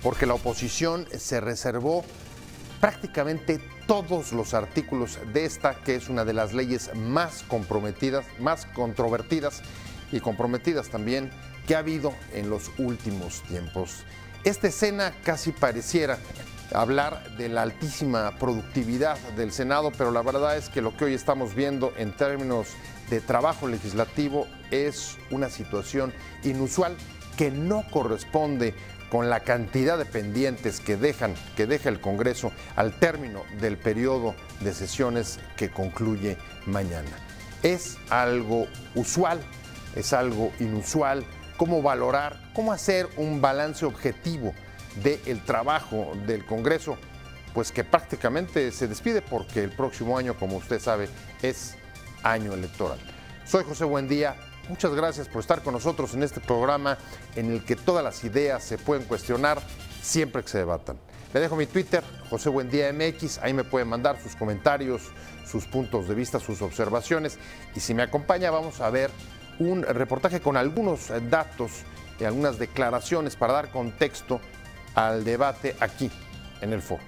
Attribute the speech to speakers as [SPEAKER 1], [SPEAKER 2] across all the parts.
[SPEAKER 1] porque la oposición se reservó prácticamente todos los artículos de esta, que es una de las leyes más comprometidas, más controvertidas y comprometidas también que ha habido en los últimos tiempos. Esta escena casi pareciera hablar de la altísima productividad del Senado, pero la verdad es que lo que hoy estamos viendo en términos de trabajo legislativo es una situación inusual que no corresponde con la cantidad de pendientes que deja el Congreso al término del periodo de sesiones que concluye mañana. Es algo usual, es algo inusual. ¿Cómo valorar, cómo hacer un balance objetivo del trabajo del Congreso? Pues que prácticamente se despide porque el próximo año, como usted sabe, es año electoral. Soy José Buendía. Muchas gracias por estar con nosotros en este programa en el que todas las ideas se pueden cuestionar siempre que se debatan. Le dejo mi Twitter, José Buendía MX, ahí me pueden mandar sus comentarios, sus puntos de vista, sus observaciones. Y si me acompaña, vamos a ver un reportaje con algunos datos y algunas declaraciones para dar contexto al debate aquí en el foro.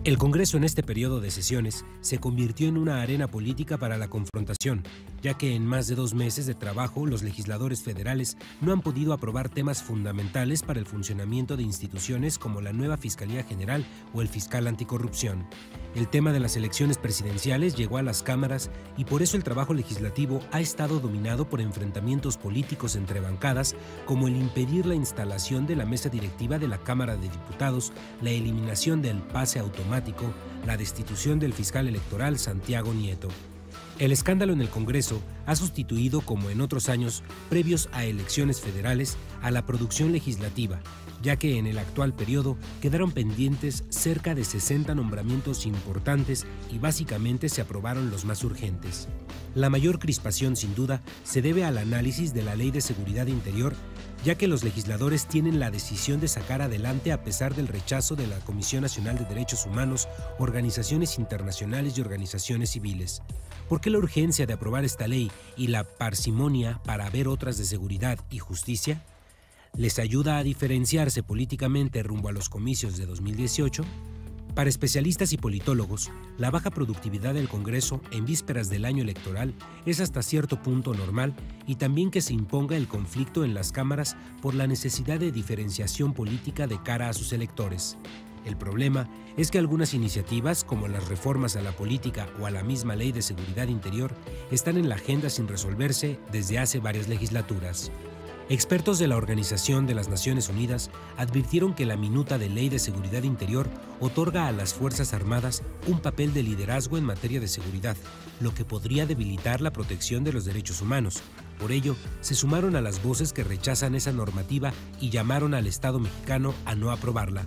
[SPEAKER 2] El Congreso en este periodo de sesiones se convirtió en una arena política para la confrontación, ya que en más de 2 meses de trabajo los legisladores federales no han podido aprobar temas fundamentales para el funcionamiento de instituciones como la nueva Fiscalía General o el Fiscal Anticorrupción. El tema de las elecciones presidenciales llegó a las cámaras y por eso el trabajo legislativo ha estado dominado por enfrentamientos políticos entre bancadas, como el impedir la instalación de la mesa directiva de la Cámara de Diputados, la eliminación del pase automático, la destitución del fiscal electoral Santiago Nieto. El escándalo en el Congreso ha sustituido, como en otros años previos a elecciones federales, a la producción legislativa, ya que en el actual periodo quedaron pendientes cerca de 60 nombramientos importantes y básicamente se aprobaron los más urgentes. La mayor crispación, sin duda, se debe al análisis de la Ley de Seguridad Interior, ya que los legisladores tienen la decisión de sacar adelante a pesar del rechazo de la Comisión Nacional de Derechos Humanos, organizaciones internacionales y organizaciones civiles. ¿Por qué la urgencia de aprobar esta ley y la parsimonia para ver otras de seguridad y justicia? ¿Les ayuda a diferenciarse políticamente rumbo a los comicios de 2018? Para especialistas y politólogos, la baja productividad del Congreso en vísperas del año electoral es hasta cierto punto normal y también que se imponga el conflicto en las cámaras por la necesidad de diferenciación política de cara a sus electores. El problema es que algunas iniciativas, como las reformas a la política o a la misma Ley de Seguridad Interior, están en la agenda sin resolverse desde hace varias legislaturas. Expertos de la Organización de las Naciones Unidas advirtieron que la minuta de Ley de Seguridad Interior otorga a las Fuerzas Armadas un papel de liderazgo en materia de seguridad, lo que podría debilitar la protección de los derechos humanos. Por ello, se sumaron a las voces que rechazan esa normativa y llamaron al Estado mexicano a no aprobarla.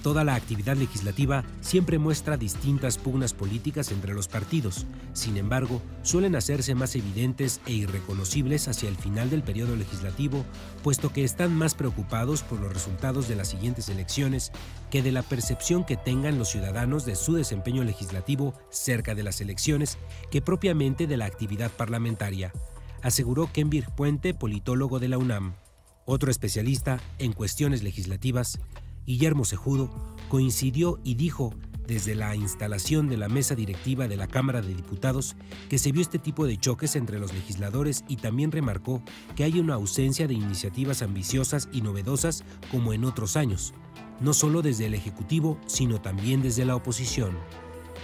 [SPEAKER 2] Toda la actividad legislativa siempre muestra distintas pugnas políticas entre los partidos. Sin embargo, suelen hacerse más evidentes e irreconocibles hacia el final del periodo legislativo, puesto que están más preocupados por los resultados de las siguientes elecciones que de la percepción que tengan los ciudadanos de su desempeño legislativo cerca de las elecciones, que propiamente de la actividad parlamentaria, aseguró Kenvir Puente, politólogo de la UNAM. Otro especialista en cuestiones legislativas, Guillermo Cejudo, coincidió y dijo desde la instalación de la mesa directiva de la Cámara de Diputados que se vio este tipo de choques entre los legisladores y también remarcó que hay una ausencia de iniciativas ambiciosas y novedosas como en otros años, no solo desde el Ejecutivo, sino también desde la oposición.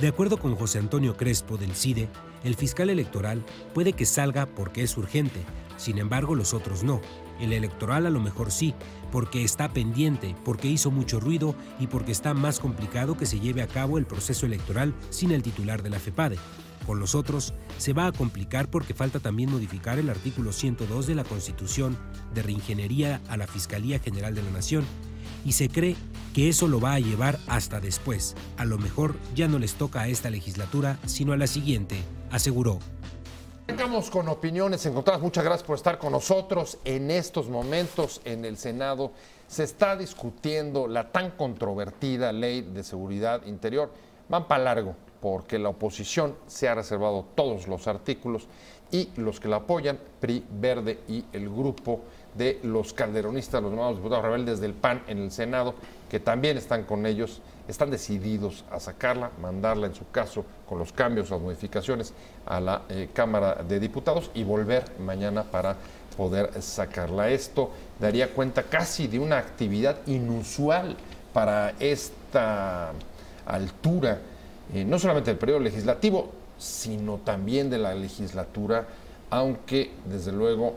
[SPEAKER 2] De acuerdo con José Antonio Crespo del CIDE, el fiscal electoral puede que salga porque es urgente, sin embargo los otros no. El electoral a lo mejor sí, porque está pendiente, porque hizo mucho ruido y porque está más complicado que se lleve a cabo el proceso electoral sin el titular de la FEPADE. Con los otros se va a complicar porque falta también modificar el artículo 102 de la Constitución de reingeniería a la Fiscalía General de la Nación, y se cree que eso lo va a llevar hasta después. A lo mejor ya no les toca a esta legislatura, sino a la siguiente, aseguró.
[SPEAKER 1] Arrancamos con opiniones encontradas. Muchas gracias por estar con nosotros. En estos momentos en el Senado se está discutiendo la tan controvertida Ley de Seguridad Interior. Van para largo porque la oposición se ha reservado todos los artículos y los que la apoyan, PRI, Verde y el Grupo de los calderonistas, los llamados diputados rebeldes del PAN en el Senado, que también están con ellos, están decididos a sacarla, mandarla en su caso con los cambios, las modificaciones a la Cámara de Diputados y volver mañana para poder sacarla. Esto daría cuenta casi de una actividad inusual para esta altura, no solamente del periodo legislativo, sino también de la legislatura, aunque desde luego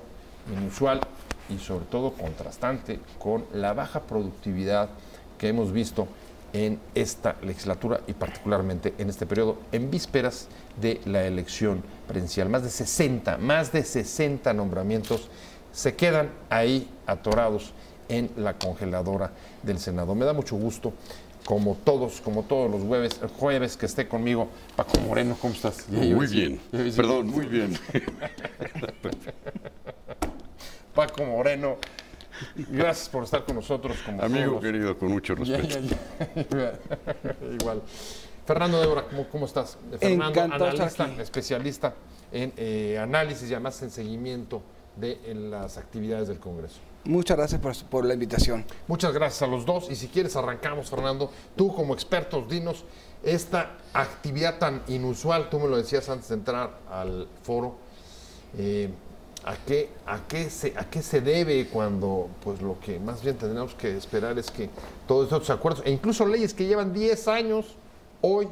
[SPEAKER 1] inusual y sobre todo contrastante con la baja productividad que hemos visto en esta legislatura y particularmente en este periodo, en vísperas de la elección presidencial. Más de 60 nombramientos se quedan ahí atorados en la congeladora del Senado. Me da mucho gusto, como todos los jueves que esté conmigo Paco Moreno. ¿Cómo estás?
[SPEAKER 3] Muy bien, perdón, muy bien.
[SPEAKER 1] Paco Moreno, gracias por estar con nosotros. Como
[SPEAKER 3] amigo querido, con mucho respeto.
[SPEAKER 1] Igual. Fernando Débora, ¿cómo estás? Fernando, analista, especialista en análisis y además en seguimiento de las actividades del Congreso.
[SPEAKER 4] Muchas gracias por la invitación.
[SPEAKER 1] Muchas gracias a los dos. Y si quieres arrancamos, Fernando. Tú como experto, dinos esta actividad tan inusual, tú me lo decías antes de entrar al foro, ¿a qué se debe cuando pues lo que más bien tendríamos que esperar es que todos estos acuerdos, e incluso leyes que llevan 10 años, hoy,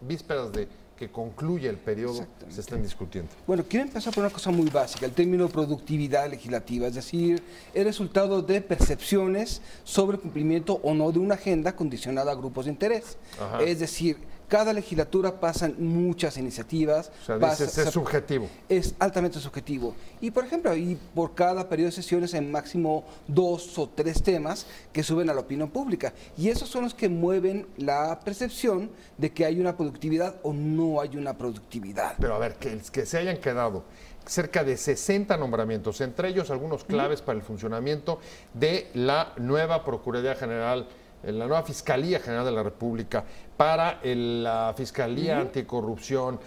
[SPEAKER 1] vísperas de que concluye el periodo, se están discutiendo?
[SPEAKER 4] Bueno, quiero empezar por una cosa muy básica, el término productividad legislativa, es decir, el resultado de percepciones sobre el cumplimiento o no de una agenda condicionada a grupos de interés. Ajá. Es decir, cada legislatura pasan muchas iniciativas.
[SPEAKER 1] O sea, dices, es subjetivo.
[SPEAKER 4] Es altamente subjetivo. Y, por ejemplo, por cada periodo de sesiones hay máximo 2 o 3 temas que suben a la opinión pública. Y esos son los que mueven la percepción de que hay una productividad o no hay una productividad.
[SPEAKER 1] Pero a ver, que se hayan quedado cerca de 60 nombramientos, entre ellos algunos claves para el funcionamiento de la nueva Procuraduría General, la nueva Fiscalía General de la República, para la Fiscalía Anticorrupción,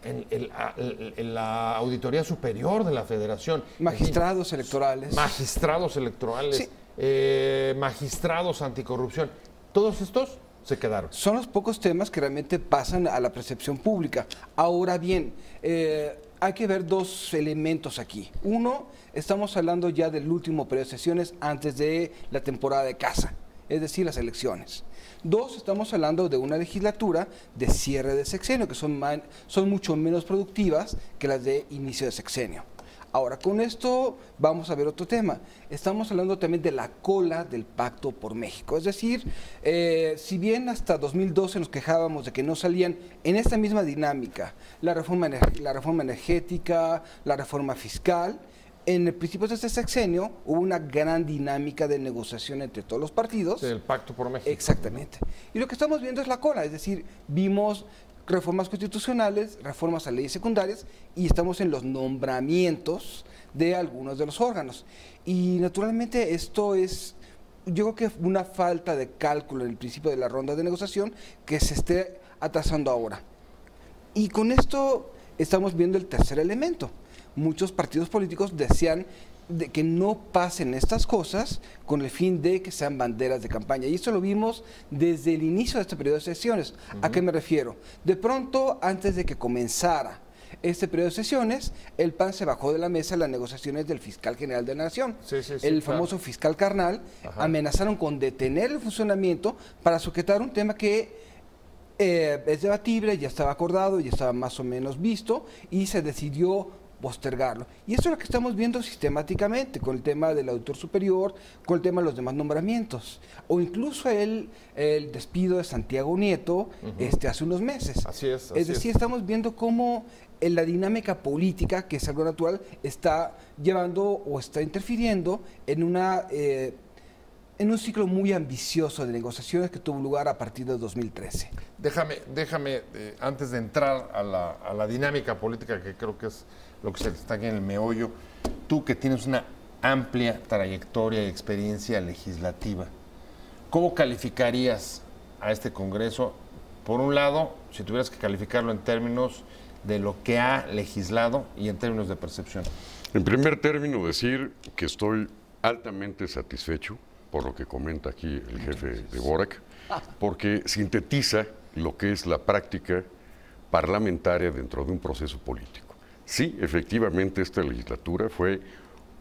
[SPEAKER 1] en la Auditoría Superior de la Federación.
[SPEAKER 4] Magistrados electorales.
[SPEAKER 1] Magistrados electorales, sí. Magistrados anticorrupción. Todos estos se quedaron.
[SPEAKER 4] Son los pocos temas que realmente pasan a la percepción pública. Ahora bien, hay que ver 2 elementos aquí. Uno, estamos hablando ya del último periodo de sesiones antes de la temporada de caza, es decir, las elecciones. 2, estamos hablando de una legislatura de cierre de sexenio, que son mucho menos productivas que las de inicio de sexenio. Ahora, con esto vamos a ver otro tema. Estamos hablando también de la cola del Pacto por México. Es decir, si bien hasta 2012 nos quejábamos de que no salían en esta misma dinámica la reforma energética, la reforma fiscal, en el principio de este sexenio hubo una gran dinámica de negociación entre todos los partidos.
[SPEAKER 1] Sí, el Pacto por México.
[SPEAKER 4] Exactamente. Y lo que estamos viendo es la cola, es decir, vimos reformas constitucionales, reformas a leyes secundarias y estamos en los nombramientos de algunos de los órganos. Y naturalmente esto es, yo creo que una falta de cálculo en el principio de la ronda de negociación que se esté atrasando ahora. Y con esto estamos viendo el tercer elemento. Muchos partidos políticos desean de que no pasen estas cosas con el fin de que sean banderas de campaña. Y esto lo vimos desde el inicio de este periodo de sesiones. ¿A qué me refiero? De pronto, antes de que comenzara este periodo de sesiones, el PAN se bajó de la mesa las negociaciones del fiscal general de la Nación. El famoso fiscal carnal. Ajá. Amenazaron con detener el funcionamiento para sujetar un tema que es debatible, ya estaba acordado, ya estaba más o menos visto y se decidió postergarlo. Y eso es lo que estamos viendo sistemáticamente con el tema del auditor superior, con el tema de los demás nombramientos, o incluso el despido de Santiago Nieto hace unos meses.
[SPEAKER 1] Así es.
[SPEAKER 4] Es decir, estamos viendo cómo la dinámica política, que es algo natural, está llevando o está interfiriendo en un ciclo muy ambicioso de negociaciones que tuvo lugar a partir de 2013.
[SPEAKER 1] Déjame antes de entrar a la dinámica política, que creo que es lo que se está aquí en el meollo, tú que tienes una amplia trayectoria y experiencia legislativa, ¿cómo calificarías a este Congreso? Por un lado, si tuvieras que calificarlo en términos de lo que ha legislado y en términos de percepción.
[SPEAKER 3] En primer término, decir que estoy altamente satisfecho por lo que comenta aquí el jefe de Borac, porque sintetiza lo que es la práctica parlamentaria dentro de un proceso político. Sí, efectivamente, esta legislatura fue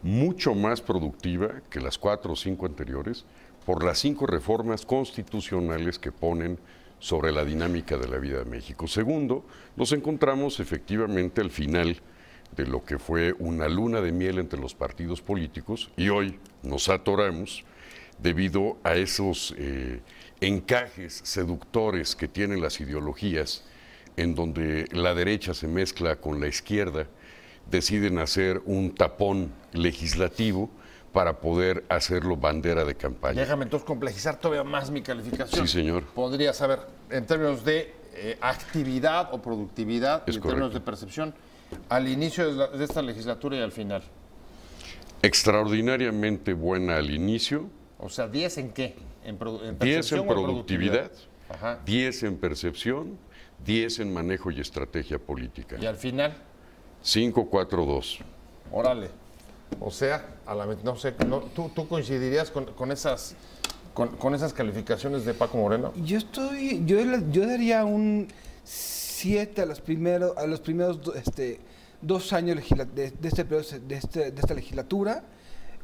[SPEAKER 3] mucho más productiva que las 4 o 5 anteriores por las 5 reformas constitucionales que ponen sobre la dinámica de la vida de México. Segundo, nos encontramos efectivamente al final de lo que fue una luna de miel entre los partidos políticos y hoy nos atoramos debido a esos encajes seductores que tienen las ideologías, en donde la derecha se mezcla con la izquierda, deciden hacer un tapón legislativo para poder hacerlo bandera de campaña.
[SPEAKER 1] Déjame entonces complejizar todavía más mi calificación.
[SPEAKER 3] Sí, señor.
[SPEAKER 1] Podría saber, en términos de actividad o productividad, y en términos de percepción, al inicio de esta legislatura y al final.
[SPEAKER 3] Extraordinariamente buena al inicio.
[SPEAKER 1] O sea, ¿10 en qué? ¿En
[SPEAKER 3] 10 en productividad,
[SPEAKER 1] Ajá.
[SPEAKER 3] 10 en percepción, 10 en manejo y estrategia política.
[SPEAKER 1] ¿Y al final?
[SPEAKER 3] 5, 4, 2.
[SPEAKER 1] Órale. O sea, no sé, ¿tú coincidirías con esas calificaciones de Paco Moreno?
[SPEAKER 4] Yo daría un 7 a los primeros 2 años de esta legislatura,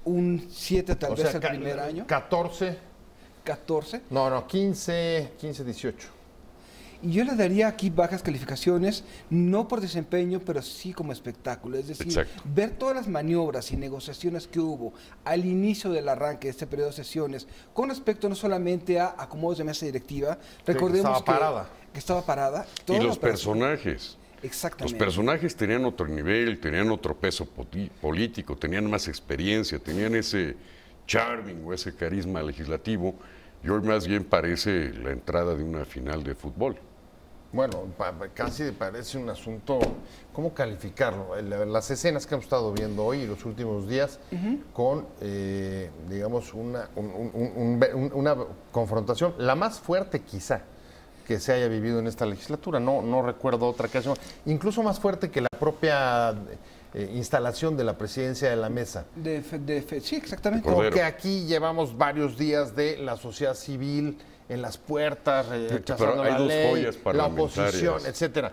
[SPEAKER 4] un 7 tal vez el primer año.
[SPEAKER 1] 14.
[SPEAKER 4] 14.
[SPEAKER 1] No, 15, 18.
[SPEAKER 4] Y yo le daría aquí bajas calificaciones, no por desempeño, pero sí como espectáculo. Es decir,
[SPEAKER 3] exacto,
[SPEAKER 4] ver todas las maniobras y negociaciones que hubo al inicio del arranque de este periodo de sesiones, con respecto no solamente a acomodos de mesa directiva, recordemos que estaba parada.
[SPEAKER 3] Y los personajes.
[SPEAKER 4] Exactamente.
[SPEAKER 3] Los personajes tenían otro nivel, tenían otro peso político, tenían más experiencia, tenían ese charming o ese carisma legislativo, y hoy más bien parece la entrada de una final de fútbol.
[SPEAKER 1] Bueno, casi parece un asunto, ¿cómo calificarlo? Las escenas que hemos estado viendo hoy y los últimos días con, digamos, una confrontación, la más fuerte quizá que se haya vivido en esta legislatura. No recuerdo otra que haya sido, incluso más fuerte que la propia instalación de la presidencia de la mesa.
[SPEAKER 4] Sí, exactamente.
[SPEAKER 1] Porque aquí llevamos varios días de la sociedad civil en las puertas, rechazando la ley, la oposición, etcétera.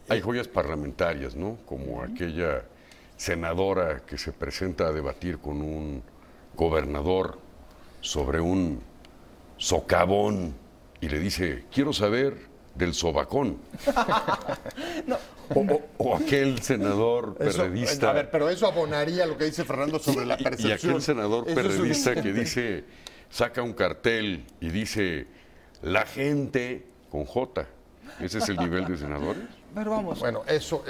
[SPEAKER 3] Hay joyas parlamentarias, ¿no? Como aquella senadora que se presenta a debatir con un gobernador sobre un socavón y le dice, quiero saber del sobacón.
[SPEAKER 4] No.
[SPEAKER 3] O aquel senador perredista.
[SPEAKER 1] A ver, pero eso abonaría lo que dice Fernando sobre la percepción.
[SPEAKER 3] Y aquel senador perredista que dice, saca un cartel y dice, la gente con J. ¿Ese es el nivel de senadores?
[SPEAKER 4] Pero vamos.
[SPEAKER 1] Bueno, eso,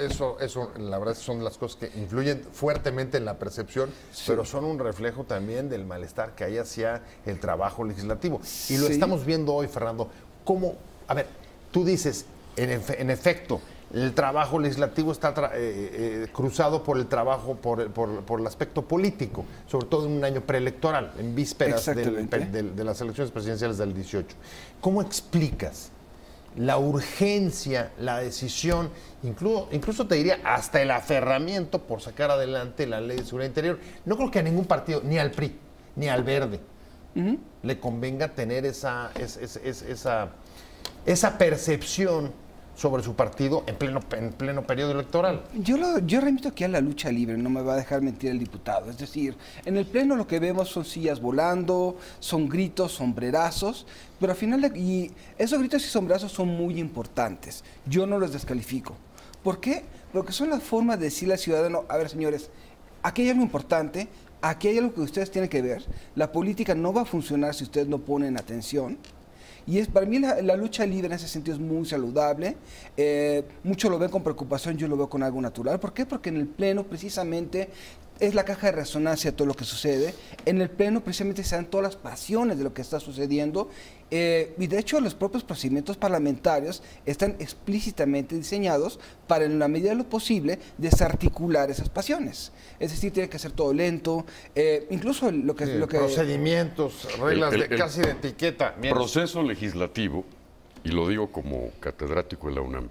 [SPEAKER 1] la verdad son las cosas que influyen fuertemente en la percepción, sí, pero son un reflejo también del malestar que hay hacia el trabajo legislativo. Y lo estamos viendo hoy, Fernando. ¿Cómo? A ver, tú dices, en efecto, el trabajo legislativo está cruzado por el trabajo, por el aspecto político, sobre todo en un año preelectoral, en vísperas de las elecciones presidenciales del 18. ¿Cómo explicas la urgencia, la decisión, incluso te diría hasta el aferramiento por sacar adelante la Ley de Seguridad Interior? No creo que a ningún partido, ni al PRI, ni al Verde, le convenga tener esa percepción sobre su partido en pleno periodo electoral.
[SPEAKER 4] Yo remito aquí a la lucha libre, no me va a dejar mentir el diputado. Es decir, en el pleno lo que vemos son sillas volando, son gritos, sombrerazos, pero al final, y esos gritos y sombrerazos son muy importantes. Yo no los descalifico. ¿Por qué? Porque son las formas de decirle al ciudadano, a ver señores, aquí hay algo importante, aquí hay algo que ustedes tienen que ver, la política no va a funcionar si ustedes no ponen atención. Y para mí la lucha libre en ese sentido es muy saludable. Muchos lo ven con preocupación, yo lo veo con algo natural. ¿Por qué? Porque en el Pleno precisamente es la caja de resonancia de todo lo que sucede. En el Pleno precisamente se dan todas las pasiones de lo que está sucediendo. Y de hecho los propios procedimientos parlamentarios están explícitamente diseñados para, en la medida de lo posible, desarticular esas pasiones. Es decir, tiene que ser todo lento, incluso lo que...
[SPEAKER 1] procedimientos, reglas casi de etiqueta.
[SPEAKER 3] El proceso legislativo, y lo digo como catedrático de la UNAM,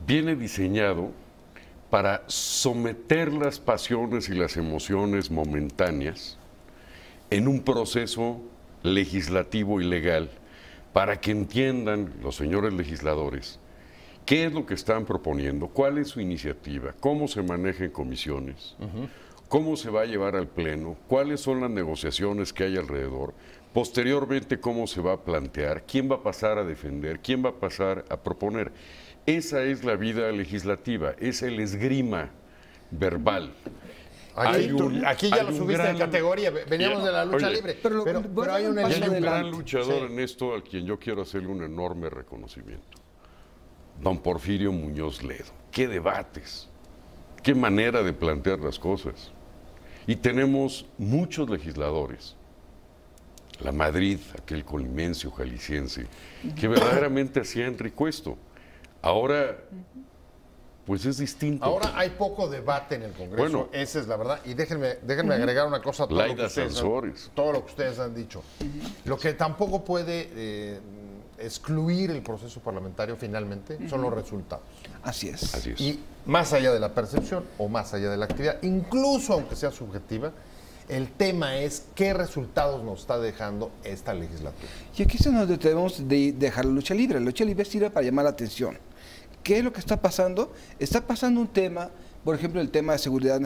[SPEAKER 3] viene diseñado para someter las pasiones y las emociones momentáneas en un proceso legislativo y legal para que entiendan los señores legisladores qué es lo que están proponiendo, cuál es su iniciativa, cómo se maneja en comisiones, cómo se va a llevar al Pleno, cuáles son las negociaciones que hay alrededor, posteriormente cómo se va a plantear, quién va a pasar a defender, quién va a pasar a proponer. Esa es la vida legislativa, es el esgrima verbal.
[SPEAKER 1] Aquí ya lo subiste de categoría, veníamos de la lucha libre, pero hay un
[SPEAKER 3] gran luchador en esto al quien yo quiero hacerle un enorme reconocimiento. Don Porfirio Muñoz Ledo. Qué debates, qué manera de plantear las cosas. Y tenemos muchos legisladores, la Madrid, aquel colimense jalisciense, que verdaderamente hacían rico esto. Ahora, pues es distinto.
[SPEAKER 1] Ahora hay poco debate en el Congreso, bueno, esa es la verdad. Y déjenme agregar una cosa a todo lo que ustedes han dicho. Lo que tampoco puede excluir el proceso parlamentario finalmente son los resultados.
[SPEAKER 4] Así es.
[SPEAKER 3] Así es.
[SPEAKER 1] Y más allá de la percepción o más allá de la actividad, incluso aunque sea subjetiva, el tema es qué resultados nos está dejando esta legislatura.
[SPEAKER 4] Y aquí es donde debemos de dejar la lucha libre. La lucha libre sirve para llamar la atención. ¿Qué es lo que está pasando? Está pasando un tema, por ejemplo, el tema de seguridad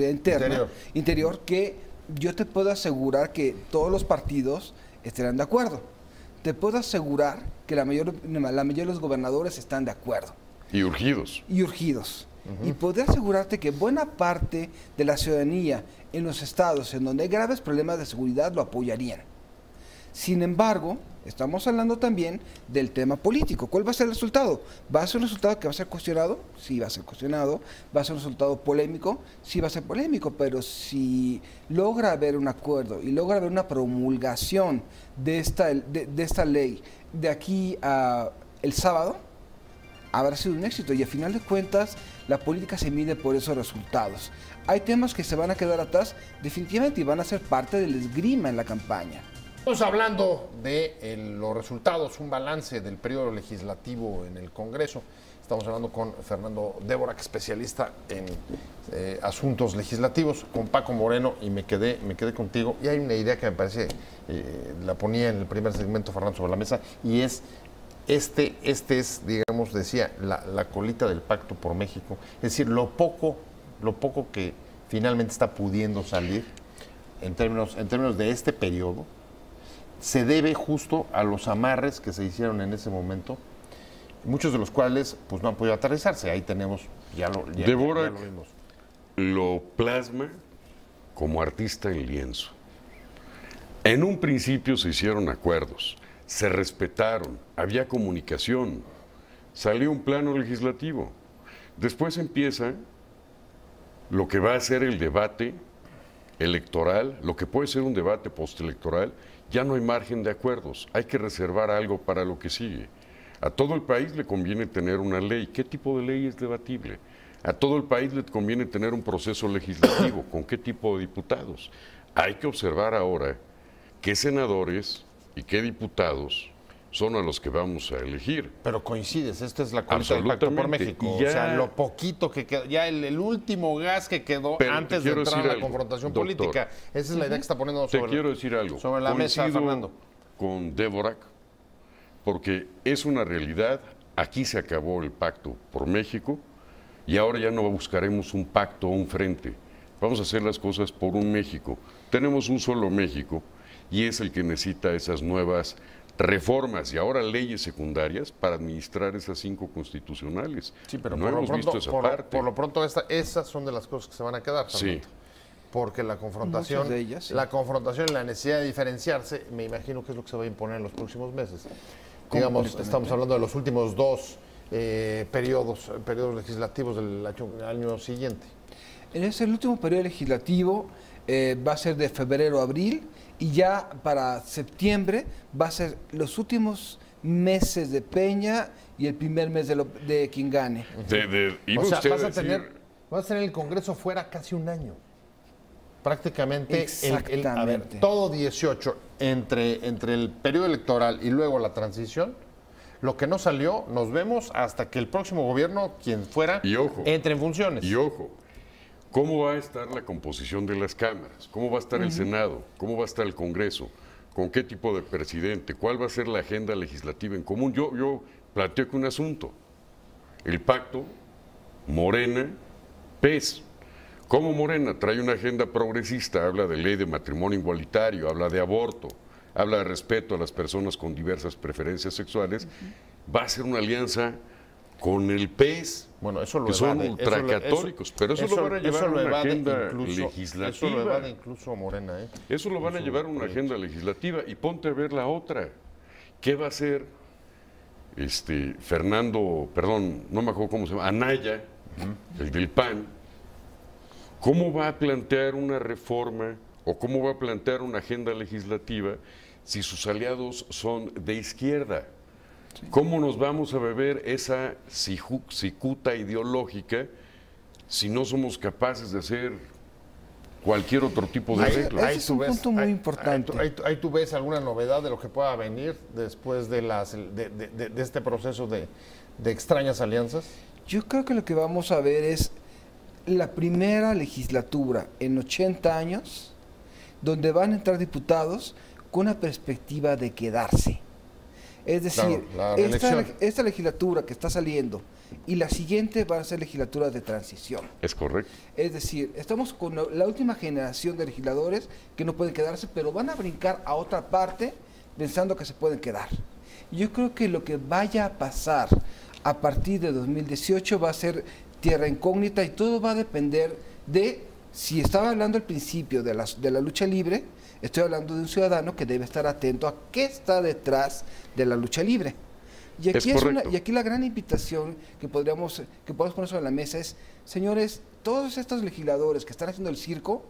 [SPEAKER 4] interna, interior, que yo te puedo asegurar que todos los partidos estarán de acuerdo. Te puedo asegurar que la mayoría de los gobernadores están de acuerdo.
[SPEAKER 3] Y urgidos.
[SPEAKER 4] Y podría asegurarte que buena parte de la ciudadanía en los estados en donde hay graves problemas de seguridad lo apoyarían. Sin embargo, estamos hablando también del tema político. ¿Cuál va a ser el resultado? ¿Va a ser un resultado que va a ser cuestionado? Sí, va a ser cuestionado. ¿Va a ser un resultado polémico? Sí, va a ser polémico. Pero si logra haber un acuerdo y logra haber una promulgación de esta ley de aquí a el sábado, habrá sido un éxito. Y al final de cuentas, la política se mide por esos resultados. Hay temas que se van a quedar atrás definitivamente y van a ser parte del esgrima en la campaña.
[SPEAKER 1] Estamos hablando de los resultados, un balance del periodo legislativo en el Congreso. Estamos hablando con Fernando Dvorak, especialista en asuntos legislativos, con Paco Moreno, y me quedé contigo. Y hay una idea que me parece, la ponía en el primer segmento Fernando sobre la mesa, y es, este es, digamos, decía, la colita del Pacto por México. Es decir, lo poco que finalmente está pudiendo salir en términos de este periodo, se debe justo a los amarres que se hicieron en ese momento, muchos de los cuales pues no han podido aterrizarse. Ahí tenemos, ya lo vimos.
[SPEAKER 3] Lo plasma como artista en lienzo. En un principio se hicieron acuerdos, se respetaron, había comunicación, salió un plano legislativo. Después empieza lo que va a ser el debate electoral, lo que puede ser un debate postelectoral. Ya no hay margen de acuerdos, hay que reservar algo para lo que sigue. A todo el país le conviene tener una ley. ¿Qué tipo de ley es debatible? A todo el país le conviene tener un proceso legislativo. ¿Con qué tipo de diputados? Hay que observar ahora qué senadores y qué diputados son a los que vamos a elegir.
[SPEAKER 1] Pero coincides, esta es la colita del Pacto por México. Ya, o sea, lo poquito que quedó, ya el último gas que quedó antes de entrar a la confrontación política. Esa es la idea que está poniendo sobre la mesa, Fernando.
[SPEAKER 3] Con Dvorak, porque es una realidad, aquí se acabó el Pacto por México y ahora ya no buscaremos un pacto o un frente. Vamos a hacer las cosas por un México. Tenemos un solo México y es el que necesita esas nuevas reformas y ahora leyes secundarias para administrar esas 5 constitucionales.
[SPEAKER 1] Sí, pero
[SPEAKER 3] no hemos visto esa parte.
[SPEAKER 1] Por lo pronto esas son de las cosas que se van a quedar, Fernando.
[SPEAKER 3] Sí.
[SPEAKER 1] Porque la confrontación,
[SPEAKER 4] ellas, sí.
[SPEAKER 1] La confrontación y la necesidad de diferenciarse, me imagino que es lo que se va a imponer en los próximos meses. Digamos, estamos hablando de los últimos 2 periodos legislativos del año siguiente.
[SPEAKER 4] Es el último periodo legislativo, va a ser de febrero a abril, y ya para septiembre va a ser los últimos meses de Peña y el primer mes de quien gane.
[SPEAKER 1] O sea, vas a tener el Congreso fuera casi un año. Prácticamente
[SPEAKER 4] exactamente.
[SPEAKER 1] Todo 18 entre el periodo electoral y luego la transición. Lo que no salió, nos vemos hasta que el próximo gobierno, quien fuera, entre en funciones.
[SPEAKER 3] Y ojo, ¿Cómo va a estar la composición de las cámaras? ¿Cómo va a estar el Senado? ¿Cómo va a estar el Congreso? ¿Con qué tipo de presidente? ¿Cuál va a ser la agenda legislativa en común? Yo planteo que un asunto, el pacto Morena, PES. ¿Cómo Morena trae una agenda progresista? Habla de ley de matrimonio igualitario, habla de aborto, habla de respeto a las personas con diversas preferencias sexuales. Va a ser una alianza con el PES,
[SPEAKER 1] bueno, eso lo
[SPEAKER 3] que son
[SPEAKER 1] evade,
[SPEAKER 3] ultracatólicos, pero eso lo van a llevar a una agenda legislativa.
[SPEAKER 1] Eso lo evade incluso Morena.
[SPEAKER 3] Eso lo van a llevar a una agenda legislativa. Y ponte a ver la otra. ¿Qué va a hacer Fernando, perdón, no me acuerdo cómo se llama, Anaya, el del PAN? ¿Cómo va a plantear una reforma o cómo va a plantear una agenda legislativa si sus aliados son de izquierda? ¿Cómo nos vamos a beber esa cicuta ideológica si no somos capaces de hacer cualquier otro tipo de arreglo?
[SPEAKER 4] Ese es un punto muy importante.
[SPEAKER 1] Ahí tú ves alguna novedad de lo que pueda venir después de este proceso de extrañas alianzas.
[SPEAKER 4] Yo creo que lo que vamos a ver es la primera legislatura en 80 años donde van a entrar diputados con una perspectiva de quedarse. Es decir, esta legislatura que está saliendo y la siguiente van a ser legislaturas de transición.
[SPEAKER 3] Es correcto.
[SPEAKER 4] Es decir, estamos con la última generación de legisladores que no pueden quedarse, pero van a brincar a otra parte pensando que se pueden quedar. Yo creo que lo que vaya a pasar a partir de 2018 va a ser tierra incógnita y todo va a depender de, si estaba hablando al principio de la lucha libre, estoy hablando de un ciudadano que debe estar atento a qué está detrás de la lucha libre. Y aquí, y aquí la gran invitación que podemos poner sobre la mesa es, señores, todos estos legisladores que están haciendo el circo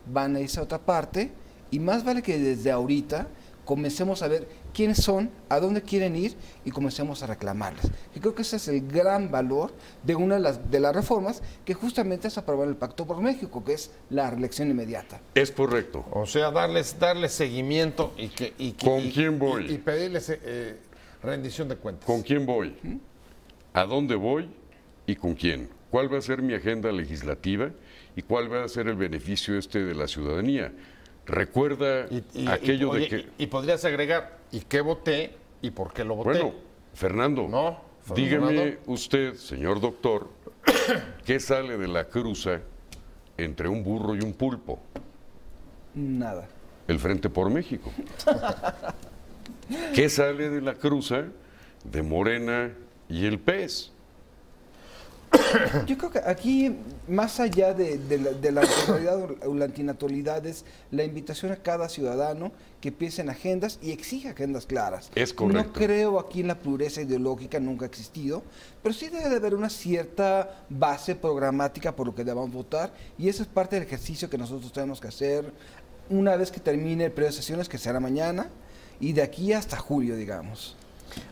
[SPEAKER 4] van a irse a otra parte y más vale que desde ahorita comencemos a ver quiénes son, a dónde quieren ir y comencemos a reclamarles. Y creo que ese es el gran valor de una de las reformas que justamente es aprobar el Pacto por México, que es la reelección inmediata.
[SPEAKER 3] Es correcto.
[SPEAKER 1] O sea, darles seguimiento y
[SPEAKER 3] ¿Con quién voy?
[SPEAKER 1] Y pedirles rendición de cuentas.
[SPEAKER 3] ¿Con quién voy? ¿A dónde voy? ¿Y con quién? ¿Cuál va a ser mi agenda legislativa? ¿Y cuál va a ser el beneficio de la ciudadanía? Recuerda aquello de que...
[SPEAKER 1] Y podrías agregar, ¿y qué voté y por qué lo voté?
[SPEAKER 3] Bueno, Fernando, dígame usted, señor doctor, ¿qué sale de la cruza entre un burro y un pulpo?
[SPEAKER 4] Nada.
[SPEAKER 3] El Frente por México. ¿Qué sale de la cruza de Morena y el PES?
[SPEAKER 4] Yo creo que aquí, más allá de la naturalidad o la antinaturalidad, es la invitación a cada ciudadano que piense en agendas y exija agendas claras.
[SPEAKER 3] Es correcto.
[SPEAKER 4] No creo aquí en la pureza ideológica, nunca ha existido, pero sí debe de haber una cierta base programática por lo que debamos votar, y eso es parte del ejercicio que nosotros tenemos que hacer una vez que termine el periodo de sesiones, que será mañana, y de aquí hasta julio, digamos.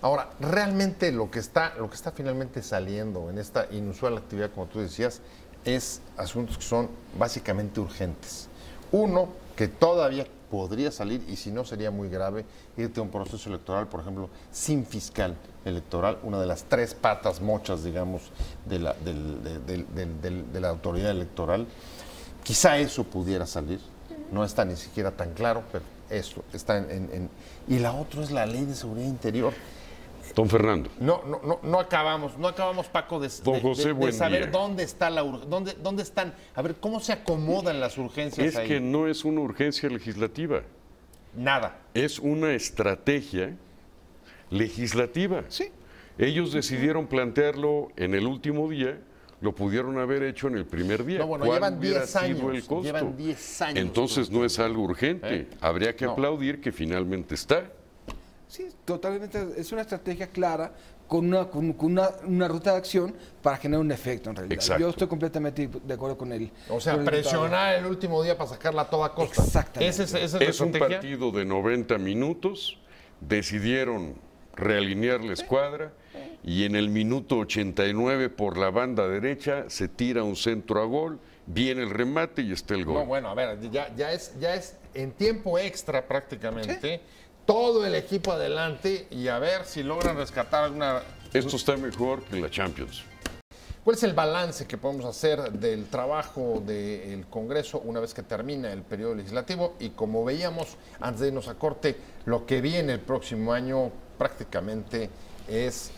[SPEAKER 1] Ahora, realmente lo que está finalmente saliendo en esta inusual actividad, como tú decías, es asuntos que son básicamente urgentes. Uno, que todavía podría salir, y si no sería muy grave, irte a un proceso electoral, por ejemplo, sin fiscal electoral, una de las tres patas mochas, digamos, de la autoridad electoral. Quizá eso pudiera salir, no está ni siquiera tan claro, pero eso está y la otra es la ley de seguridad interior.
[SPEAKER 3] Don Fernando.
[SPEAKER 1] No acabamos, Paco, de saber dónde está dónde están, a ver, cómo se acomodan las urgencias ahí.
[SPEAKER 3] Es que no es una urgencia legislativa.
[SPEAKER 1] Nada.
[SPEAKER 3] Es una estrategia legislativa.
[SPEAKER 4] Sí.
[SPEAKER 3] Ellos decidieron plantearlo en el último día, lo pudieron haber hecho en el primer día.
[SPEAKER 1] No, bueno,
[SPEAKER 3] ¿Cuál
[SPEAKER 1] llevan
[SPEAKER 3] hubiera
[SPEAKER 1] 10 años.
[SPEAKER 3] sido el costo?
[SPEAKER 1] Llevan 10 años.
[SPEAKER 3] Entonces no es algo urgente. Habría que aplaudir que finalmente está.
[SPEAKER 4] Sí, totalmente. Es una estrategia clara con una ruta de acción para generar un efecto, en realidad.
[SPEAKER 3] Exacto.
[SPEAKER 4] Yo estoy completamente de acuerdo con él.
[SPEAKER 1] O sea, presionar el último día para sacarla a toda costa.
[SPEAKER 4] Exactamente.
[SPEAKER 1] ¿Esa es
[SPEAKER 3] un
[SPEAKER 1] estrategia?
[SPEAKER 3] partido de 90 minutos. Decidieron realinear la escuadra y en el minuto 89 por la banda derecha se tira un centro a gol, viene el remate y está el gol.
[SPEAKER 1] No, bueno, a ver, ya es en tiempo extra prácticamente. ¿Sí? Todo el equipo adelante y a ver si logran rescatar alguna...
[SPEAKER 3] Esto está mejor que la Champions.
[SPEAKER 1] ¿Cuál es el balance que podemos hacer del trabajo del Congreso una vez que termina el periodo legislativo? Y como veíamos, antes de irnos a corte, lo que viene el próximo año prácticamente es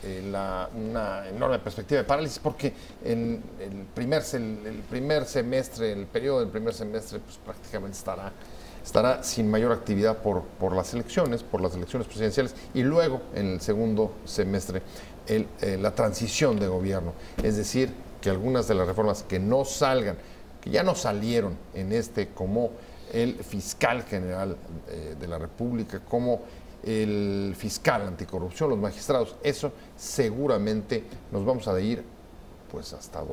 [SPEAKER 1] una enorme perspectiva de parálisis, porque en el primer semestre, el periodo del primer semestre, pues prácticamente estará sin mayor actividad por las elecciones presidenciales, y luego en el segundo semestre la transición de gobierno. Es decir, que algunas de las reformas que no salgan, que ya no salieron como el fiscal general de la República, como el fiscal anticorrupción, los magistrados, eso seguramente nos vamos a ir pues hasta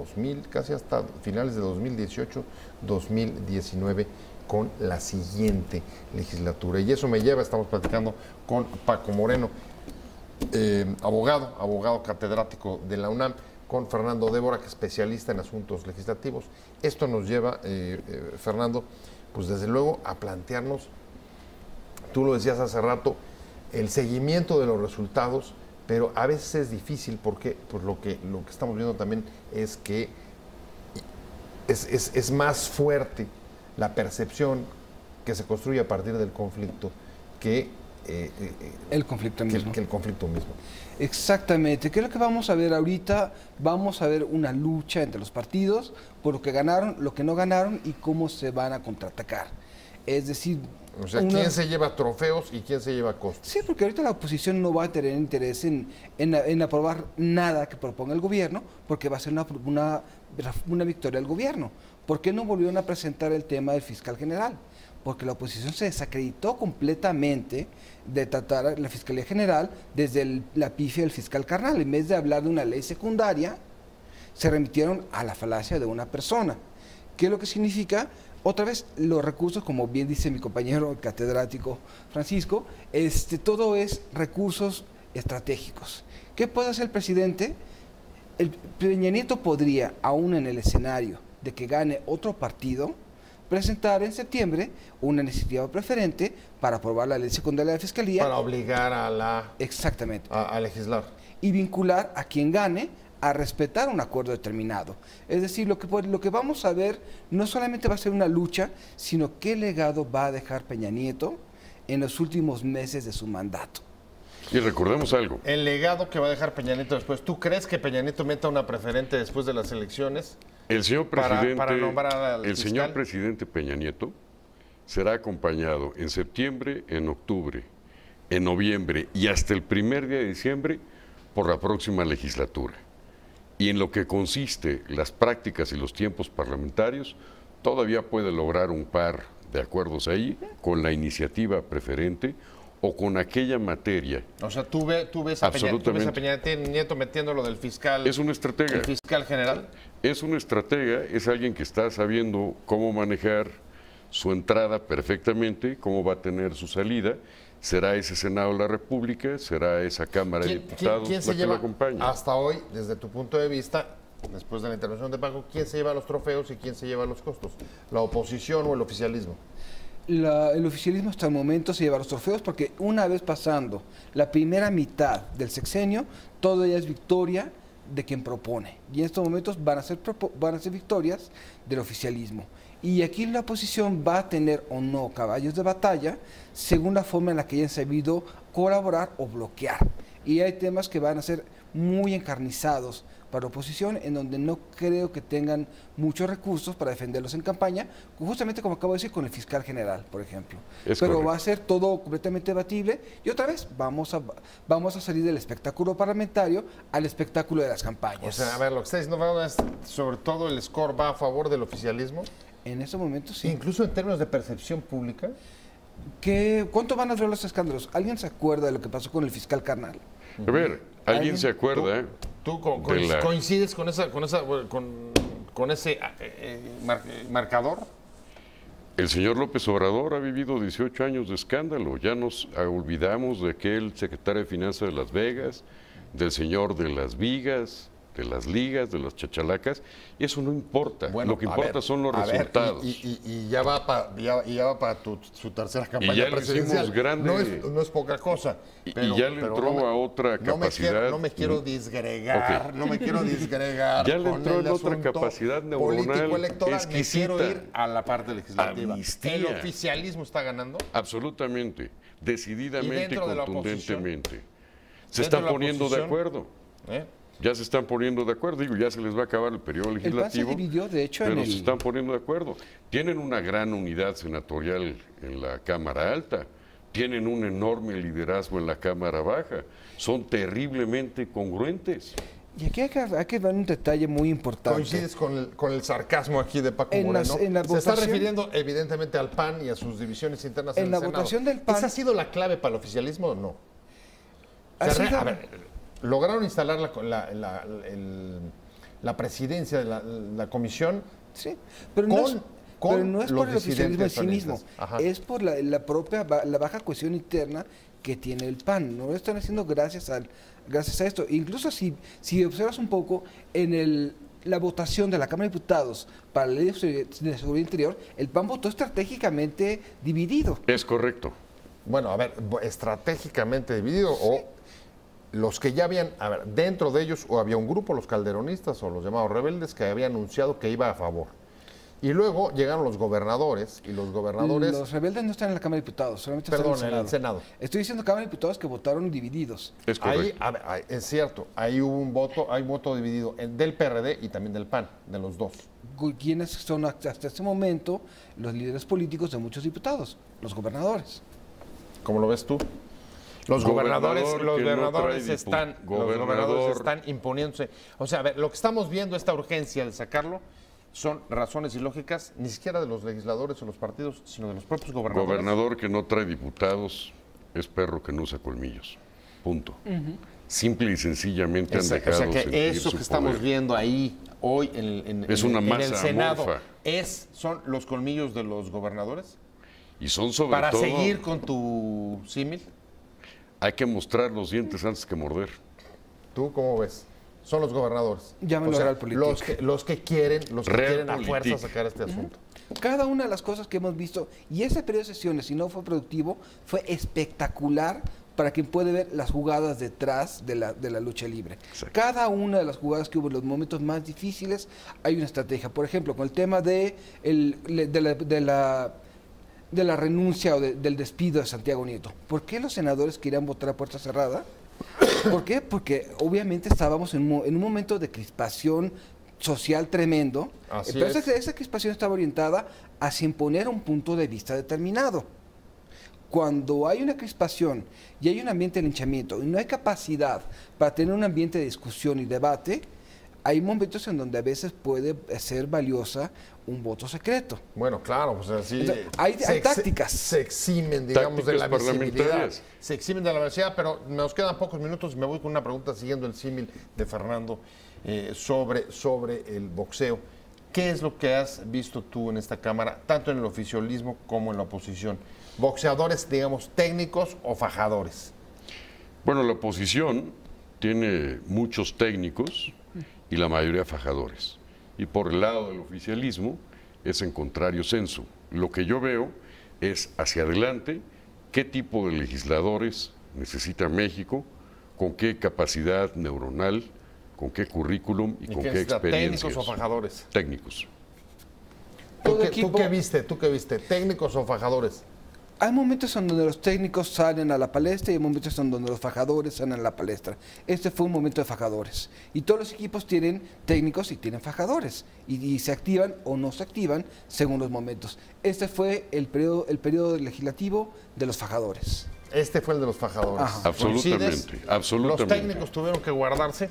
[SPEAKER 1] casi hasta finales de 2018, 2019, con la siguiente legislatura. Y eso me lleva, estamos platicando con Paco Moreno, abogado catedrático de la UNAM, con Fernando Dvorak, especialista en asuntos legislativos. Esto nos lleva, Fernando, pues desde luego a plantearnos, tú lo decías hace rato, el seguimiento de los resultados, pero a veces es difícil porque pues lo que estamos viendo también es que es más fuerte la percepción que se construye a partir del conflicto que
[SPEAKER 4] el conflicto mismo.
[SPEAKER 1] Que el conflicto mismo.
[SPEAKER 4] Exactamente. ¿Qué es lo que vamos a ver ahorita? Vamos a ver una lucha entre los partidos por lo que ganaron, lo que no ganaron y cómo se van a contraatacar. Es decir,
[SPEAKER 1] o sea, ¿quién se lleva trofeos y quién se lleva costos?
[SPEAKER 4] Sí, porque ahorita la oposición no va a tener interés en aprobar nada que proponga el gobierno, porque va a ser una victoria del gobierno. ¿Por qué no volvieron a presentar el tema del fiscal general? Porque la oposición se desacreditó completamente de tratar la Fiscalía General desde la pifia del fiscal carnal. En vez de hablar de una ley secundaria, se remitieron a la falacia de una persona. ¿Qué es lo que significa? Otra vez, los recursos, como bien dice mi compañero catedrático Francisco, todo es recursos estratégicos. ¿Qué puede hacer el presidente? El Peña Nieto podría, aún en el escenario de que gane otro partido, presentar en septiembre una iniciativa preferente para aprobar la ley secundaria de la Fiscalía.
[SPEAKER 1] Para obligar
[SPEAKER 4] Exactamente.
[SPEAKER 1] a legislar.
[SPEAKER 4] Y vincular a quien gane a respetar un acuerdo determinado. Es decir, lo que vamos a ver no solamente va a ser una lucha, sino qué legado va a dejar Peña Nieto en los últimos meses de su mandato.
[SPEAKER 3] Y recordemos algo.
[SPEAKER 1] El legado que va a dejar Peña Nieto después. ¿Tú crees que Peña Nieto meta una preferente después de las elecciones?
[SPEAKER 3] El señor presidente,
[SPEAKER 1] para nombrar al
[SPEAKER 3] el
[SPEAKER 1] fiscal?
[SPEAKER 3] señor presidente Peña Nieto será acompañado en septiembre, en octubre, en noviembre y hasta el primer día de diciembre por la próxima legislatura. Y en lo que consiste las prácticas y los tiempos parlamentarios, todavía puede lograr un par de acuerdos ahí con la iniciativa preferente o con aquella materia.
[SPEAKER 1] O sea, tú ves a Peña Nieto metiendo lo del fiscal.
[SPEAKER 3] Es un estratega.
[SPEAKER 1] ¿El fiscal general?
[SPEAKER 3] Es un estratega, es alguien que está sabiendo cómo manejar su entrada perfectamente, cómo va a tener su salida. ¿Será ese Senado de la República? ¿Será esa Cámara de Diputados
[SPEAKER 1] ¿quién se
[SPEAKER 3] la que
[SPEAKER 1] lleva,
[SPEAKER 3] lo acompaña?
[SPEAKER 1] hasta hoy, desde tu punto de vista, después de la intervención de Paco, quién se lleva los trofeos y quién se lleva los costos? ¿La oposición o el oficialismo?
[SPEAKER 4] El oficialismo hasta el momento se lleva los trofeos porque una vez pasando la primera mitad del sexenio, todo ya es victoria de quien propone. Y en estos momentos van a ser victorias del oficialismo. Y aquí la oposición va a tener o no caballos de batalla según la forma en la que hayan sabido colaborar o bloquear. Y hay temas que van a ser muy encarnizados para la oposición, en donde no creo que tengan muchos recursos para defenderlos en campaña, justamente como acabo de decir con el fiscal general, por ejemplo. Pero correcto. Va a ser todo completamente debatible y otra vez vamos a salir del espectáculo parlamentario al espectáculo de las campañas.
[SPEAKER 1] O sea, a ver, lo que está diciendo es, sobre todo el score va a favor del oficialismo.
[SPEAKER 4] En ese momento sí.
[SPEAKER 1] Incluso en términos de percepción pública.
[SPEAKER 4] ¿Cuánto van a durar los escándalos? ¿Alguien se acuerda de lo que pasó con el fiscal carnal?
[SPEAKER 3] A ver, ¿alguien se acuerda?
[SPEAKER 1] ¿Tú coincides con ese marcador?
[SPEAKER 3] El señor López Obrador ha vivido 18 años de escándalo. Ya nos olvidamos de aquel secretario de Finanzas de Las Vegas, del señor de las vigas, de las ligas, de las chachalacas, y eso no importa.
[SPEAKER 1] Bueno,
[SPEAKER 3] lo que
[SPEAKER 1] a
[SPEAKER 3] importa
[SPEAKER 1] ver,
[SPEAKER 3] son los
[SPEAKER 1] a ver,
[SPEAKER 3] resultados.
[SPEAKER 1] y ya va para su tercera campaña
[SPEAKER 3] ya lo
[SPEAKER 1] presidencial.
[SPEAKER 3] hicimos grande.
[SPEAKER 1] No es poca cosa.
[SPEAKER 3] Y ya le entró a otra capacidad.
[SPEAKER 1] No me quiero disgregar,
[SPEAKER 3] Ok.
[SPEAKER 1] no me quiero disgregar.
[SPEAKER 3] Ya le
[SPEAKER 1] con
[SPEAKER 3] entró
[SPEAKER 1] el
[SPEAKER 3] en otra
[SPEAKER 1] asunto
[SPEAKER 3] capacidad neuronal
[SPEAKER 1] político-electoral. Me
[SPEAKER 3] exquisita.
[SPEAKER 1] quiero ir a la parte legislativa.
[SPEAKER 3] Amnistía.
[SPEAKER 1] ¿El oficialismo está ganando?
[SPEAKER 3] Absolutamente, decididamente y
[SPEAKER 1] dentro de la
[SPEAKER 3] contundentemente. Se
[SPEAKER 1] ¿Dentro
[SPEAKER 3] están
[SPEAKER 1] de la
[SPEAKER 3] poniendo de
[SPEAKER 1] oposición?
[SPEAKER 3] acuerdo.
[SPEAKER 1] ¿Eh?
[SPEAKER 3] Ya se están poniendo de acuerdo. Digo, ya se les va a acabar el periodo
[SPEAKER 4] PAN se
[SPEAKER 3] legislativo.
[SPEAKER 4] dividió, de hecho,
[SPEAKER 3] pero
[SPEAKER 4] en el-
[SPEAKER 3] se están poniendo de acuerdo. Tienen una gran unidad senatorial en la Cámara Alta. Tienen un enorme liderazgo en la Cámara Baja. Son terriblemente congruentes.
[SPEAKER 4] Y aquí hay que ver un detalle muy importante.
[SPEAKER 1] Coincides con el sarcasmo aquí de Paco
[SPEAKER 4] En
[SPEAKER 1] Moreno.
[SPEAKER 4] en la
[SPEAKER 1] Se está
[SPEAKER 4] votación-
[SPEAKER 1] refiriendo evidentemente al PAN y a sus divisiones internas
[SPEAKER 4] En
[SPEAKER 1] el
[SPEAKER 4] la
[SPEAKER 1] Senado.
[SPEAKER 4] votación del PAN-
[SPEAKER 1] ¿Esa ha sido la clave para el oficialismo o no?
[SPEAKER 4] Ha sido-
[SPEAKER 1] A ver, lograron instalar la presidencia de la comisión
[SPEAKER 4] Sí, pero
[SPEAKER 1] con-
[SPEAKER 4] no es,
[SPEAKER 1] con
[SPEAKER 4] pero no es
[SPEAKER 1] los
[SPEAKER 4] por el oficialismo en
[SPEAKER 1] disidentes
[SPEAKER 4] sí mismo,
[SPEAKER 1] panistas. Ajá.
[SPEAKER 4] es por la propia la baja cohesión interna que tiene el PAN. No lo están haciendo gracias a esto. Incluso si observas un poco en la votación de la Cámara de Diputados para la ley de seguridad interior, el PAN votó estratégicamente dividido.
[SPEAKER 3] Es correcto.
[SPEAKER 1] bueno, a ver, estratégicamente dividido o los que ya habían, a ver, dentro de ellos o había un grupo, los calderonistas o los llamados rebeldes, que habían anunciado que iba a favor. Y luego llegaron los gobernadores y los gobernadores,
[SPEAKER 4] Los rebeldes no están en la Cámara de Diputados, solamente
[SPEAKER 1] perdón,
[SPEAKER 4] están
[SPEAKER 1] en el Senado.
[SPEAKER 4] Estoy diciendo Cámara de Diputados que votaron divididos.
[SPEAKER 3] Es
[SPEAKER 1] Ahí,
[SPEAKER 3] correcto.
[SPEAKER 1] a ver, es cierto, ahí hubo un voto, hay voto dividido del PRD y también del PAN, de los dos.
[SPEAKER 4] ¿Quiénes son hasta este momento los líderes políticos de muchos diputados? Los gobernadores.
[SPEAKER 1] ¿Cómo lo ves tú? Los gobernadores,
[SPEAKER 3] Gobernador que no trae
[SPEAKER 1] los
[SPEAKER 3] gobernador.
[SPEAKER 1] gobernadores están imponiéndose. O sea, a ver, lo que estamos viendo, esta urgencia de sacarlo, son razones ilógicas, ni siquiera de los legisladores o los partidos, sino de los propios gobernadores.
[SPEAKER 3] Gobernador que no trae diputados es perro que no usa colmillos. Punto. Simple y sencillamente han
[SPEAKER 1] O
[SPEAKER 3] dejado
[SPEAKER 1] sea, que
[SPEAKER 3] sentir
[SPEAKER 1] eso
[SPEAKER 3] su
[SPEAKER 1] que estamos
[SPEAKER 3] poder.
[SPEAKER 1] viendo ahí hoy
[SPEAKER 3] Es una
[SPEAKER 1] en
[SPEAKER 3] masa
[SPEAKER 1] el Senado,
[SPEAKER 3] amorfa.
[SPEAKER 1] ¿son los colmillos de los gobernadores?
[SPEAKER 3] Y son sobre
[SPEAKER 1] Para
[SPEAKER 3] todo,
[SPEAKER 1] seguir con tu símil,
[SPEAKER 3] hay que mostrar los dientes antes que morder.
[SPEAKER 1] ¿tú cómo ves? Son los gobernadores.
[SPEAKER 4] Llámenlo realpolitik.
[SPEAKER 1] los que quieren a
[SPEAKER 3] Realpolitik.
[SPEAKER 1] fuerza sacar este asunto.
[SPEAKER 4] Cada una de las cosas que hemos visto, y ese periodo de sesiones, si no fue productivo, fue espectacular para quien puede ver las jugadas detrás de la lucha libre.
[SPEAKER 3] Exacto.
[SPEAKER 4] Cada una de las jugadas que hubo en los momentos más difíciles, hay una estrategia. Por ejemplo, con el tema de la renuncia o del despido de Santiago Nieto. ¿Por qué los senadores querían votar a puerta cerrada? ¿Por qué? Porque obviamente estábamos en un momento de crispación social tremendo,
[SPEAKER 1] Así
[SPEAKER 4] pero
[SPEAKER 1] es.
[SPEAKER 4] esa crispación estaba orientada hacia imponer un punto de vista determinado. Cuando hay una crispación y hay un ambiente de linchamiento y no hay capacidad para tener un ambiente de discusión y debate, hay momentos en donde a veces puede ser valiosa un voto secreto.
[SPEAKER 1] Bueno, claro, pues así.
[SPEAKER 4] Entonces, hay tácticas.
[SPEAKER 1] Se eximen, digamos, de la
[SPEAKER 3] Tácticas
[SPEAKER 1] visibilidad.
[SPEAKER 3] parlamentarias.
[SPEAKER 1] Se eximen de la visibilidad, pero nos quedan pocos minutos y me voy con una pregunta siguiendo el símil de Fernando sobre el boxeo. ¿Qué es lo que has visto tú en esta Cámara, tanto en el oficialismo como en la oposición? ¿Boxeadores, digamos, técnicos o fajadores?
[SPEAKER 3] Bueno, la oposición tiene muchos técnicos y la mayoría fajadores. Y por el lado del oficialismo es en contrario censo. Lo que yo veo es hacia adelante qué tipo de legisladores necesita México, con qué capacidad neuronal, con qué currículum y con qué
[SPEAKER 1] necesita,
[SPEAKER 3] experiencias.
[SPEAKER 1] técnicos o fajadores?
[SPEAKER 3] Técnicos.
[SPEAKER 1] ¿Tú
[SPEAKER 4] Todo
[SPEAKER 1] qué,
[SPEAKER 4] equipo-
[SPEAKER 1] ¿Tú qué viste? ¿Tú qué viste? ¿Técnicos o fajadores?
[SPEAKER 4] Hay momentos en donde los técnicos salen a la palestra y hay momentos en donde los fajadores salen a la palestra. Este fue un momento de fajadores. Y todos los equipos tienen técnicos y tienen fajadores. Y se activan o no se activan según los momentos. Este fue el periodo legislativo de los fajadores.
[SPEAKER 1] Este fue el de los fajadores.
[SPEAKER 4] Ajá.
[SPEAKER 3] Absolutamente,
[SPEAKER 1] ¿Coincides?
[SPEAKER 3] absolutamente.
[SPEAKER 1] Los técnicos tuvieron que guardarse.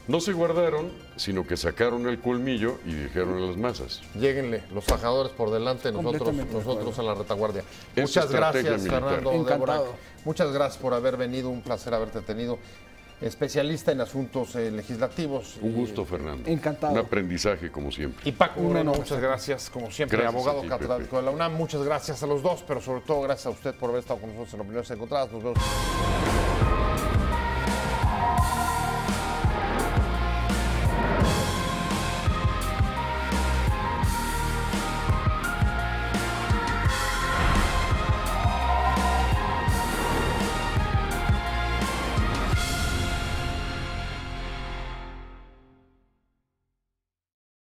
[SPEAKER 3] No se guardaron, sino que sacaron el colmillo y dijeron a las masas.
[SPEAKER 1] Lléguenle, los fajadores por delante,
[SPEAKER 4] Completamente de
[SPEAKER 1] nosotros
[SPEAKER 4] acuerdo.
[SPEAKER 1] a la retaguardia.
[SPEAKER 3] Es
[SPEAKER 1] Muchas
[SPEAKER 3] estrategia
[SPEAKER 1] gracias,
[SPEAKER 3] militar.
[SPEAKER 1] Fernando
[SPEAKER 4] Encantado.
[SPEAKER 1] Dvorak. Muchas gracias por haber venido, un placer haberte tenido. Especialista en asuntos legislativos.
[SPEAKER 3] Un gusto, Fernando.
[SPEAKER 4] Encantado.
[SPEAKER 3] Un aprendizaje, como siempre.
[SPEAKER 1] Y Paco
[SPEAKER 4] Un
[SPEAKER 1] Moreno,
[SPEAKER 4] honor.
[SPEAKER 1] muchas gracias, como siempre,
[SPEAKER 3] Gracias
[SPEAKER 1] abogado
[SPEAKER 3] a ti,
[SPEAKER 1] catedrático
[SPEAKER 3] Pepe.
[SPEAKER 1] de la UNAM. Muchas gracias a los dos, pero sobre todo gracias a usted por haber estado con nosotros en Opiniones Encontradas. Nos vemos.